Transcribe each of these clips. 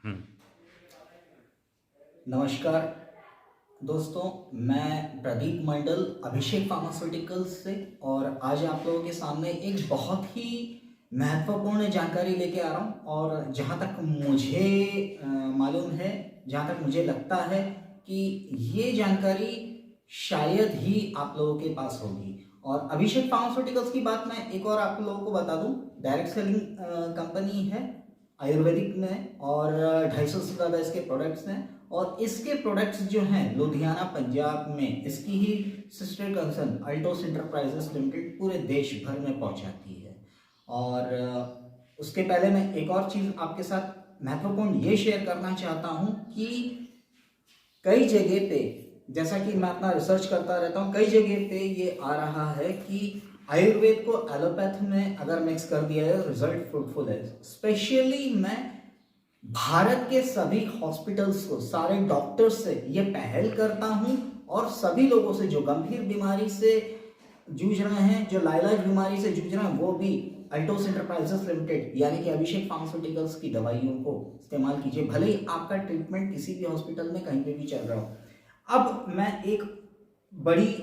हुँ। नमस्कार दोस्तों, मैं प्रदीप मंडल अभिषेक फार्मास्यूटिकल्स से। और आज आप लोगों के सामने एक बहुत ही महत्वपूर्ण जानकारी लेके आ रहा हूँ। और जहाँ तक मुझे मालूम है, जहाँ तक मुझे लगता है कि ये जानकारी शायद ही आप लोगों के पास होगी। और अभिषेक फार्मास्यूटिकल्स की बात मैं एक और आप लोगों को बता दूं, डायरेक्ट सेलिंग कंपनी है आयुर्वेदिक में, और 250 से ज़्यादा इसके प्रोडक्ट्स हैं। और इसके प्रोडक्ट्स जो हैं लुधियाना पंजाब में इसकी ही sister concern Altos enterprises limited पूरे देश भर में पहुंचाती है। और उसके पहले मैं एक और चीज़ आपके साथ महत्वपूर्ण ये शेयर करना चाहता हूं कि कई जगह पे, जैसा कि मैं अपना रिसर्च करता रहता हूँ, कई जगह पे ये आ रहा है कि आयुर्वेद को एलोपैथ में अगर मिक्स कर दिया है रिजल्ट फ्रूटफुल है। स्पेशली मैं भारत के सभी हॉस्पिटल्स को, सारे डॉक्टर्स से ये पहल करता हूं और सभी लोगों से जो गंभीर बीमारी से जूझ रहे हैं, जो लाइलाज बीमारी से जूझ रहे हैं, वो भी अल्टोस इंटरप्राइजेस लिमिटेड यानी कि अभिषेक फार्मास्यूटिकल्स की दवाइयों को इस्तेमाल कीजिए, भले ही आपका ट्रीटमेंट किसी भी हॉस्पिटल में कहीं पे भी चल रहा हो। अब मैं एक बड़ी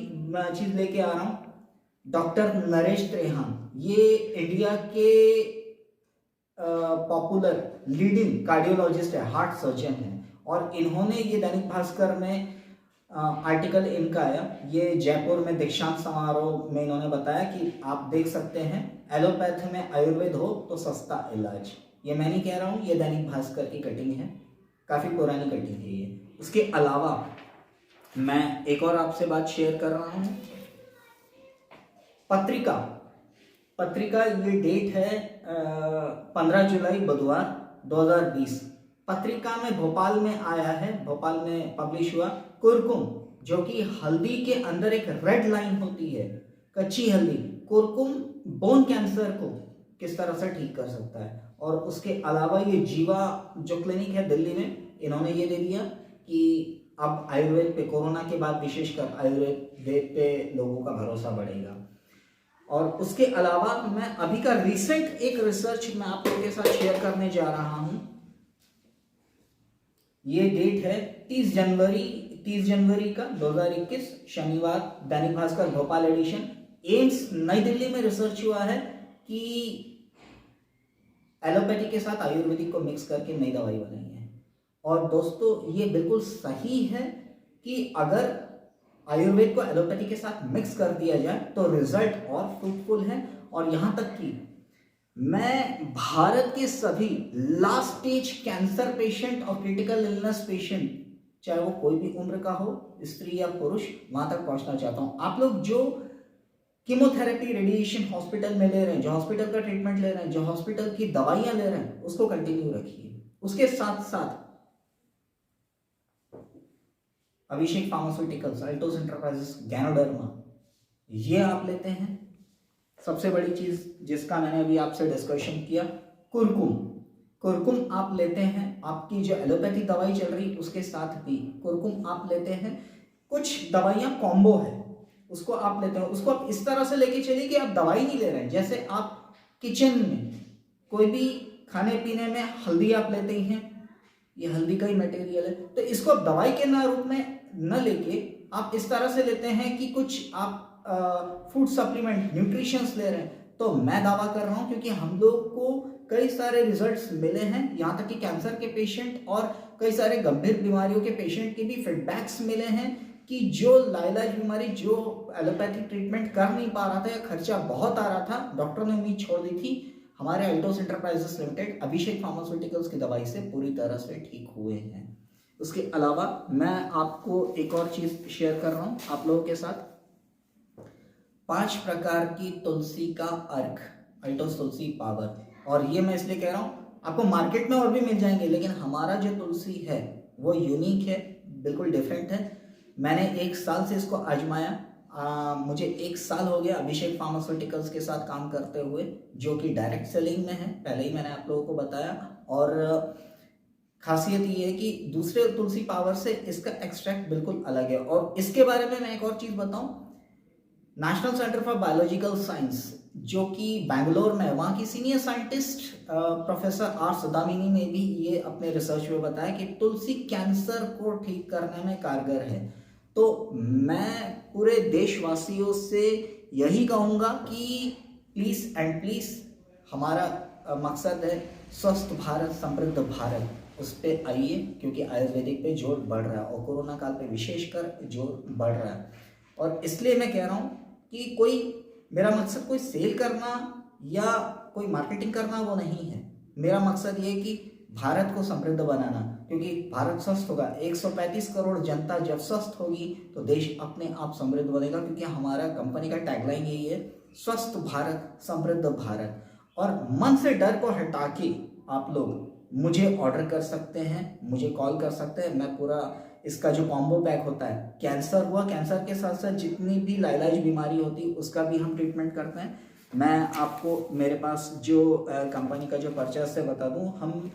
चीज लेके आ रहा हूं। डॉक्टर नरेश त्रेहान, ये इंडिया के पॉपुलर लीडिंग कार्डियोलॉजिस्ट है, हार्ट सर्जन है। और इन्होंने ये दैनिक भास्कर में आर्टिकल इनका आया, ये जयपुर में दीक्षांत समारोह में इन्होंने बताया कि आप देख सकते हैं एलोपैथ में आयुर्वेद हो तो सस्ता इलाज। ये मैं नहीं कह रहा हूँ, ये दैनिक भास्कर की कटिंग है, काफ़ी पुरानी कटिंग है ये। उसके अलावा मैं एक और आपसे बात शेयर कर रहा हूँ। पत्रिका पत्रिका ये डेट है 15 जुलाई बुधवार 2020। पत्रिका में भोपाल में आया है, भोपाल में पब्लिश हुआ, कुरकुम जो कि हल्दी के अंदर एक रेड लाइन होती है, कच्ची हल्दी, कुरकुम बोन कैंसर को किस तरह से ठीक कर सकता है। और उसके अलावा ये जीवा जो क्लिनिक है दिल्ली में, इन्होंने ये दे दिया कि अब आयुर्वेद पे, कोरोना के बाद विशेषकर आयुर्वेद पे लोगों का भरोसा बढ़ेगा। और उसके अलावा मैं अभी का रिसेंट एक रिसर्च मैं आप लोगों के साथ शेयर करने जा रहा हूं। ये डेट है 30 जनवरी का 2021 शनिवार, दैनिक भास्कर भोपाल एडिशन। एम्स नई दिल्ली में रिसर्च हुआ है कि एलोपैथी के साथ आयुर्वेदिक को मिक्स करके नई दवाई बनाई है। और दोस्तों ये बिल्कुल सही है कि अगर आयुर्वेद को एलोपैथी के साथ मिक्स कर दिया जाए तो रिजल्ट और फ्रूटफुल है। और यहां तक कि मैं भारत के सभी लास्ट स्टेज कैंसर पेशेंट और क्रिटिकल इलनेस पेशेंट, चाहे वो कोई भी उम्र का हो, स्त्री या पुरुष, वहां तक पहुंचना चाहता हूं। आप लोग जो कीमोथेरेपी रेडिएशन हॉस्पिटल में ले रहे हैं, जो हॉस्पिटल का ट्रीटमेंट ले रहे हैं, जो हॉस्पिटल की दवाइयां ले रहे हैं, उसको कंटिन्यू रखिए। उसके साथ साथ अभिषेक फार्मास्यूटिकल्स, अल्टोस इंटरप्राइजेस, गैनोडर्मा, ये आप लेते हैं। सबसे बड़ी चीज जिसका मैंने अभी आपसे डिस्कशन किया, कुरकुम आप लेते हैं। आपकी जो एलोपैथी दवाई चल रही उसके साथ भी कुरकुम आप लेते हैं। कुछ दवाइयां कॉम्बो है, उसको आप लेते हैं। उसको आप इस तरह से लेके चलिए कि आप दवाई नहीं ले रहे हैं। जैसे आप किचन में कोई भी खाने पीने में हल्दी आप लेते ही हैं, ये हल्दी का ही मटेरियल है, तो इसको आप दवाई के ना रूप में न लेके आप इस तरह से लेते हैं कि कुछ आप फूड सप्लीमेंट, न्यूट्रिशंस ले रहे हैं। तो मैं दावा कर रहा हूं, क्योंकि हम लोग को कई सारे रिजल्ट्स मिले हैं, यहाँ तक कि कैंसर के पेशेंट और कई सारे गंभीर बीमारियों के पेशेंट के भी फीडबैक्स मिले हैं कि जो लाइलाज बीमारी, जो एलोपैथिक ट्रीटमेंट कर नहीं पा रहा था या खर्चा बहुत आ रहा था, डॉक्टर ने उम्मीद छोड़ दी थी, हमारे अल्टोस इंटरप्राइजेस लिमिटेड अभिषेक फार्मास्यूटिकल्स की दवाई से पूरी तरह से ठीक हुए हैं। उसके अलावा मैं आपको एक और चीज शेयर कर रहा हूं आप लोगों के साथ। 5 प्रकार की तुलसी का अर्क, अल्टोस तुलसी पावर। और ये मैं इसलिए कह रहा हूं, आपको मार्केट में और भी मिल जाएंगे, लेकिन हमारा जो तुलसी है वो यूनिक है, बिल्कुल डिफरेंट है। मैंने 1 साल से इसको आजमाया। मुझे 1 साल हो गया अभिषेक फार्मास्यूटिकल्स के साथ काम करते हुए, जो कि डायरेक्ट सेलिंग में है, पहले ही मैंने आप लोगों को बताया। और खासियत ये है कि दूसरे तुलसी पावर से इसका एक्सट्रैक्ट बिल्कुल अलग है। और इसके बारे में मैं एक और चीज बताऊं, national centre for biological science जो कि बैंगलोर में, वहाँ की सीनियर साइंटिस्ट प्रोफेसर आर सदामिनी ने भी ये अपने रिसर्च में बताया कि तुलसी कैंसर को ठीक करने में कारगर है। तो मैं पूरे देशवासियों से यही कहूँगा कि प्लीज़ एंड प्लीज़, हमारा मकसद है स्वस्थ भारत समृद्ध भारत, उस पर आइए, क्योंकि आयुर्वेदिक पे जोर बढ़ रहा है और कोरोना काल पे विशेषकर जोर बढ़ रहा है। और इसलिए मैं कह रहा हूँ कि मेरा मकसद कोई सेल करना या कोई मार्केटिंग करना वो नहीं है। मेरा मकसद ये है कि भारत को समृद्ध बनाना, क्योंकि भारत स्वस्थ होगा, 135 करोड़ जनता जब स्वस्थ होगी तो देश अपने आप समृद्ध बनेगा, क्योंकि हमारा कंपनी का टैगलाइन यही है, स्वस्थ भारत समृद्ध भारत। और मन से डर को हटा के आप लोग मुझे ऑर्डर कर सकते हैं, मुझे कॉल कर सकते हैं। मैं पूरा इसका जो कॉम्बो पैक होता है, कैंसर हुआ, कैंसर के साथ साथ जितनी भी लाइलाज बीमारी होती है उसका भी हम ट्रीटमेंट करते हैं। मैं आपको मेरे पास जो कंपनी का जो परचेस है बता दूं, हम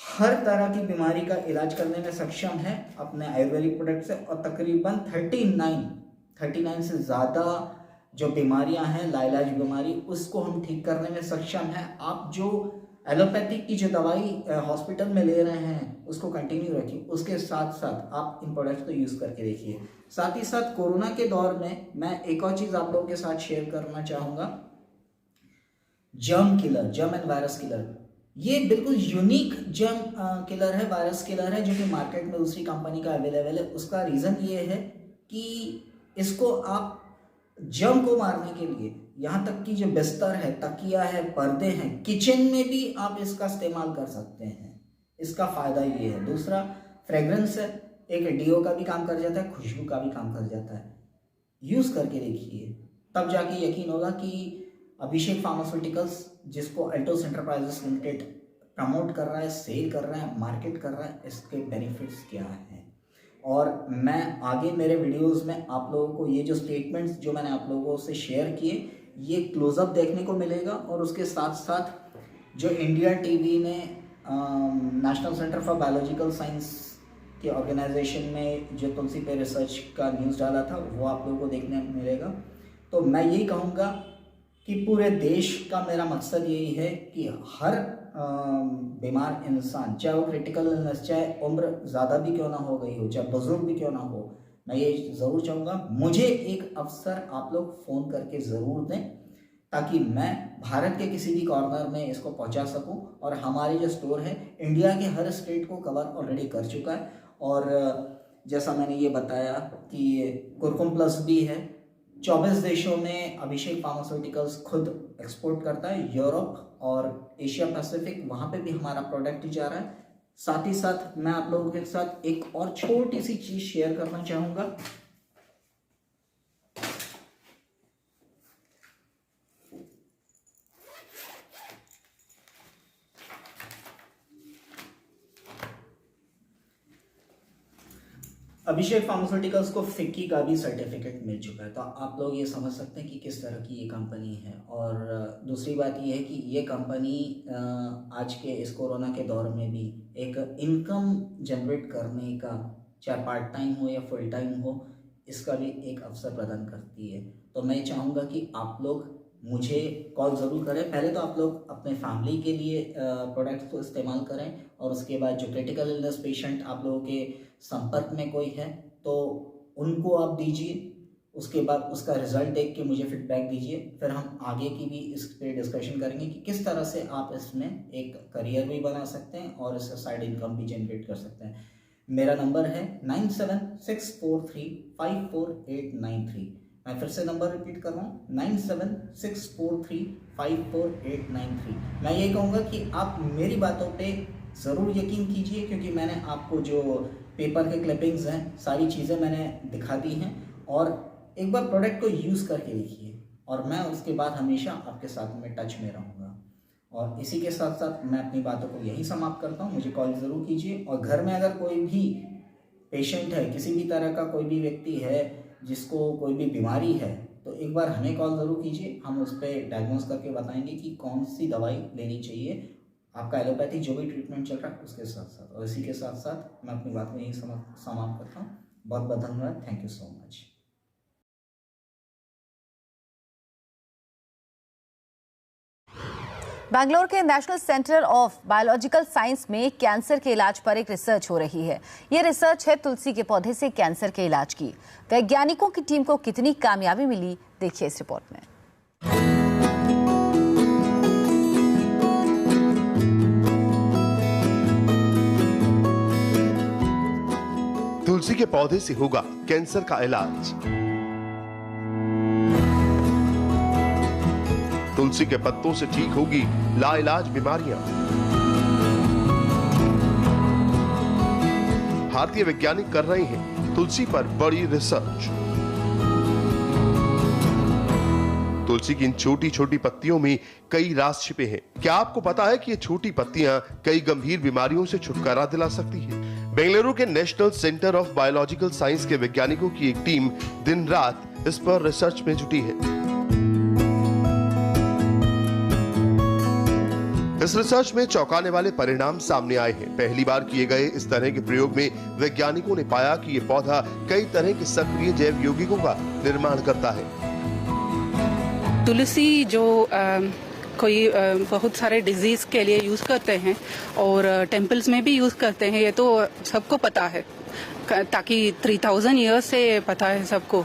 हर तरह की बीमारी का इलाज करने में सक्षम है अपने आयुर्वेदिक प्रोडक्ट से। और तकरीबन 39 से ज़्यादा जो बीमारियां हैं लाइलाज बीमारी, उसको हम ठीक करने में सक्षम हैं। आप जो एलोपैथिक की जो दवाई हॉस्पिटल में ले रहे हैं उसको कंटिन्यू रखिए, उसके साथ साथ आप इन प्रोडक्ट्स को यूज़ करके देखिए। साथ ही साथ कोरोना के दौर में मैं एक और चीज़ आप लोगों के साथ शेयर करना चाहूँगा, जर्म एंड वायरस किलर। ये बिल्कुल यूनिक जर्म किलर है, वायरस किलर है, जो कि मार्केट में दूसरी कंपनी का अवेलेबल है। उसका रीज़न ये है कि इसको आप जर्म को मारने के लिए, यहाँ तक कि जो बिस्तर है, तकिया है, पर्दे हैं, किचन में भी आप इसका इस्तेमाल कर सकते हैं। इसका फ़ायदा ये है। दूसरा, फ्रेग्रेंस है, एक डीओ का भी काम कर जाता है, खुशबू का भी काम कर जाता है। यूज़ करके देखिए, तब जाके यकीन होगा कि अभिषेक फार्मास्यूटिकल्स, जिसको अल्टोस एंटरप्राइजेस लिमिटेड प्रमोट कर रहा है, सेल कर रहा है, मार्केट कर रहा है, इसके बेनिफिट्स क्या हैं। और मैं आगे मेरे वीडियोस में आप लोगों को ये जो स्टेटमेंट्स जो मैंने आप लोगों से शेयर किए, ये क्लोजअप देखने को मिलेगा। और उसके साथ साथ जो इंडिया टीवी ने national centre for biological science के ऑर्गेनाइजेशन में जो तुलसी पे रिसर्च का न्यूज़ डाला था, वो आप लोगों को देखने को मिलेगा। तो मैं यही कहूँगा कि पूरे देश का मेरा मकसद यही है कि हर बीमार इंसान, चाहे वो क्रिटिकल इलनेस, चाहे उम्र ज़्यादा भी क्यों ना हो गई हो, चाहे बुजुर्ग भी क्यों ना हो, मैं ये ज़रूर चाहूँगा मुझे एक अवसर आप लोग फ़ोन करके ज़रूर दें, ताकि मैं भारत के किसी भी कॉर्नर में इसको पहुंचा सकूं। और हमारे जो स्टोर है इंडिया के हर स्टेट को कवर ऑलरेडी कर चुका है। और जैसा मैंने ये बताया कि कुरकुम प्लस भी है, 24 देशों में अभिषेक फार्मास्यूटिकल्स खुद एक्सपोर्ट करता है, यूरोप और एशिया पैसिफिक, वहाँ पे भी हमारा प्रोडक्ट जा रहा है। साथ ही साथ मैं आप लोगों के साथ एक और छोटी सी चीज़ शेयर करना चाहूँगा। अभिषेक फार्मास्यूटिकल्स को फिक्की का भी सर्टिफिकेट मिल चुका है, तो आप लोग ये समझ सकते हैं कि किस तरह की ये कंपनी है। और दूसरी बात ये है कि ये कंपनी आज के इस कोरोना के दौर में भी एक इनकम जनरेट करने का, चाहे पार्ट टाइम हो या फुल टाइम हो, इसका भी एक अवसर प्रदान करती है। तो मैं चाहूँगा कि आप लोग मुझे कॉल ज़रूर करें। पहले तो आप लोग अपने फैमिली के लिए प्रोडक्ट्स को इस्तेमाल करें, और उसके बाद जो क्रिटिकल इलनेस पेशेंट आप लोगों के संपर्क में कोई है तो उनको आप दीजिए। उसके बाद उसका रिजल्ट देख के मुझे फीडबैक दीजिए, फिर हम आगे की भी इस पे डिस्कशन करेंगे कि किस तरह से आप इसमें एक करियर भी बना सकते हैं और इससे साइड इनकम भी जनरेट कर सकते हैं। मेरा नंबर है 9764354893। मैं फिर से नंबर रिपीट कर रहा हूँ, 9764354893। मैं ये कहूँगा कि आप मेरी बातों पे ज़रूर यकीन कीजिए, क्योंकि मैंने आपको जो पेपर के क्लिपिंग्स हैं, सारी चीज़ें मैंने दिखा दी हैं। और एक बार प्रोडक्ट को यूज़ करके देखिए, और मैं उसके बाद हमेशा आपके साथ में टच में रहूँगा। और इसी के साथ साथ मैं अपनी बातों को यहीं समाप्त करता हूँ। मुझे कॉल ज़रूर कीजिए, और घर में अगर कोई भी पेशेंट है, किसी भी तरह का कोई भी व्यक्ति है जिसको कोई भी बीमारी है, तो एक बार हमें कॉल ज़रूर कीजिए। हम उस पर डायग्नोस करके बताएंगे कि कौन सी दवाई लेनी चाहिए, आपका एलोपैथिक जो भी ट्रीटमेंट चल रहा है उसके साथ साथ। और इसी के साथ साथ मैं अपनी बात में यही समाप्त करता हूँ। बहुत बहुत धन्यवाद। Thank you so much. Bangalore के national centre of biological science में कैंसर के इलाज पर एक रिसर्च हो रही है। ये रिसर्च है तुलसी के पौधे से कैंसर के इलाज की। वैज्ञानिकों की टीम को कितनी कामयाबी मिली, देखिए इस रिपोर्ट में। तुलसी के पौधे से होगा कैंसर का इलाज। तुलसी के पत्तों से ठीक होगी लाइलाज बीमारियां। भारतीय वैज्ञानिक कर रहे हैं तुलसी पर बड़ी रिसर्च। तुलसी की इन छोटी छोटी पत्तियों में कई राज छिपे हैं। क्या आपको पता है कि ये छोटी पत्तियां कई गंभीर बीमारियों से छुटकारा दिला सकती है? बेंगलुरु के national centre of biological science के वैज्ञानिकों की एक टीम दिन रात इस पर रिसर्च में जुटी है। इस रिसर्च में चौंकाने वाले परिणाम सामने आए हैं। पहली बार किए गए इस तरह के प्रयोग में वैज्ञानिकों ने पाया कि ये पौधा कई तरह के सक्रिय जैव यौगिकों का निर्माण करता है। तुलसी जो कोई बहुत सारे डिजीज के लिए यूज करते हैं और टेम्पल्स में भी यूज करते हैं, ये तो सबको पता है, ताकि 3000 ईयर्स से पता है सबको।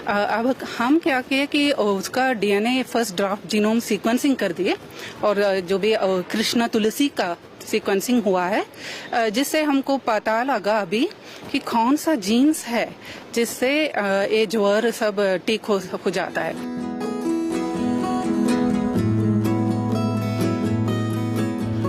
अब हम क्या किए कि उसका DNA first draft genome sequencing कर दिए और जो भी कृष्ण तुलसी का सीक्वेंसिंग हुआ है, जिससे हमको पता लगा अभी कि कौन सा जीन्स है जिससे ये ज्वर सब ठीक हो जाता है।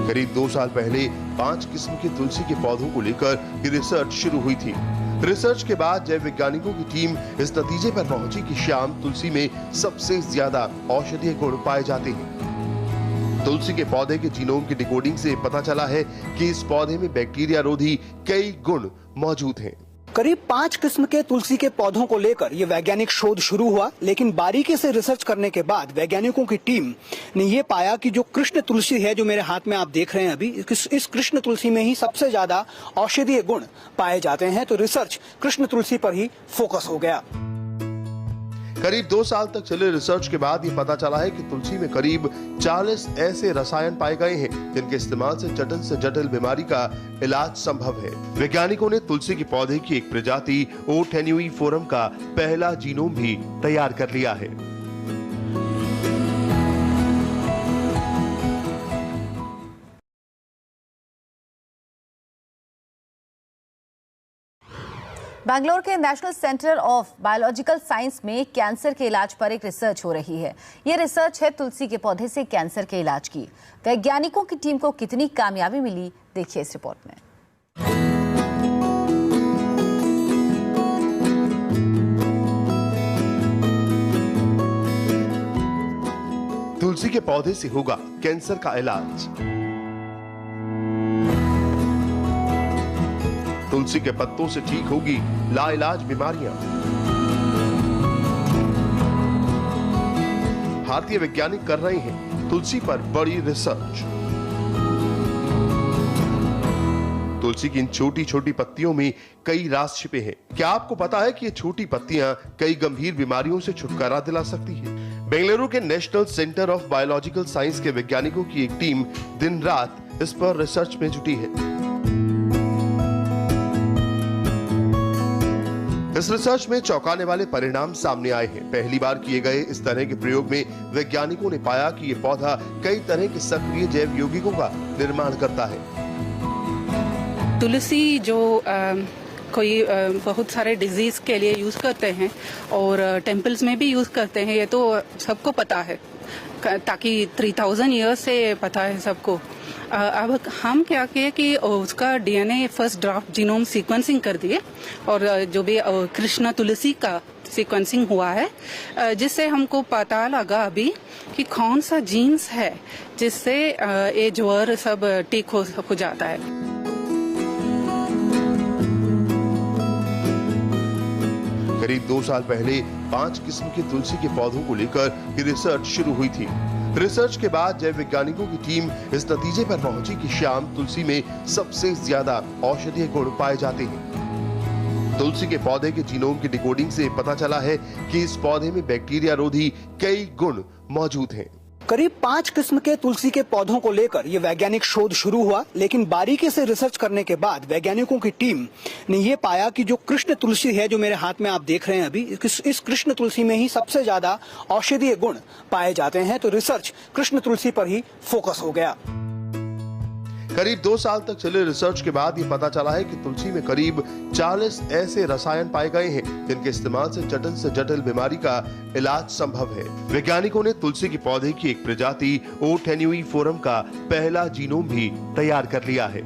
करीब 2 साल पहले 5 किस्म के तुलसी के पौधों को लेकर ये रिसर्च शुरू हुई थी। रिसर्च के बाद जैव वैज्ञानिकों की टीम इस नतीजे पर पहुंची कि श्याम तुलसी में सबसे ज्यादा औषधीय गुण पाए जाते हैं। तुलसी के पौधे के जीनोम की डिकोडिंग से पता चला है कि इस पौधे में बैक्टीरिया रोधी कई गुण मौजूद हैं। करीब 5 किस्म के तुलसी के पौधों को लेकर ये वैज्ञानिक शोध शुरू हुआ, लेकिन बारीकी से रिसर्च करने के बाद वैज्ञानिकों की टीम ने ये पाया कि जो कृष्ण तुलसी है, जो मेरे हाथ में आप देख रहे हैं अभी, इस कृष्ण तुलसी में ही सबसे ज्यादा औषधीय गुण पाए जाते हैं। तो रिसर्च कृष्ण तुलसी पर ही फोकस हो गया। करीब 2 साल तक चले रिसर्च के बाद ये पता चला है कि तुलसी में करीब 40 ऐसे रसायन पाए गए हैं जिनके इस्तेमाल से जटिल बीमारी का इलाज संभव है। वैज्ञानिकों ने तुलसी के पौधे की एक प्रजाति ओ टेन्यूइफोरम का पहला जीनोम भी तैयार कर लिया है। बैंगलोर के national centre of biological science में कैंसर के इलाज पर एक रिसर्च हो रही है। ये रिसर्च है तुलसी के पौधे से कैंसर के इलाज की। वैज्ञानिकों की टीम को कितनी कामयाबी मिली, देखिए इस रिपोर्ट में। तुलसी के पौधे से होगा कैंसर का इलाज। तुलसी के पत्तों से ठीक होगी लाइलाज बीमारियां। भारतीय वैज्ञानिक कर रहे हैं तुलसी पर बड़ी रिसर्च। तुलसी की इन छोटी छोटी पत्तियों में कई राज छिपे हैं। क्या आपको पता है कि ये छोटी पत्तियां कई गंभीर बीमारियों से छुटकारा दिला सकती है? बेंगलुरु के national centre of biological science के वैज्ञानिकों की एक टीम दिन रात इस पर रिसर्च में जुटी है। इस रिसर्च में चौंकाने वाले परिणाम सामने आए हैं। पहली बार किए गए इस तरह के प्रयोग में वैज्ञानिकों ने पाया कि ये पौधा कई तरह के सक्रिय जैव यौगिकों का निर्माण करता है। तुलसी जो कोई बहुत सारे डिजीज के लिए यूज करते हैं और टेम्पल्स में भी यूज करते हैं, ये तो सबको पता है, ताकि 3000 ईयर्स से पता है सबको। अब हम क्या किए कि उसका DNA first draft genome sequencing कर दिए और जो भी कृष्ण तुलसी का सीक्वेंसिंग हुआ है, जिससे हमको पता लगा अभी कि कौन सा जीन्स है जिससे ये ज्वर सब ठीक हो जाता है। करीब 2 साल पहले 5 किस्म के तुलसी के पौधों को लेकर ये रिसर्च शुरू हुई थी। रिसर्च के बाद जैव वैज्ञानिकों की टीम इस नतीजे पर पहुंची कि श्याम तुलसी में सबसे ज्यादा औषधीय गुण पाए जाते हैं। तुलसी के पौधे के जीनोम की डिकोडिंग से पता चला है कि इस पौधे में बैक्टीरिया रोधी कई गुण मौजूद हैं। करीब 5 किस्म के तुलसी के पौधों को लेकर ये वैज्ञानिक शोध शुरू हुआ, लेकिन बारीकी से रिसर्च करने के बाद वैज्ञानिकों की टीम ने ये पाया कि जो कृष्ण तुलसी है, जो मेरे हाथ में आप देख रहे हैं अभी, इस कृष्ण तुलसी में ही सबसे ज्यादा औषधीय गुण पाए जाते हैं। तो रिसर्च कृष्ण तुलसी पर ही फोकस हो गया। करीब 2 साल तक चले रिसर्च के बाद ये पता चला है कि तुलसी में करीब 40 ऐसे रसायन पाए गए हैं जिनके इस्तेमाल से जटिल बीमारी का इलाज संभव है। वैज्ञानिकों ने तुलसी के पौधे की एक प्रजाति ओ टेन्यूइफोरम का पहला जीनोम भी तैयार कर लिया है।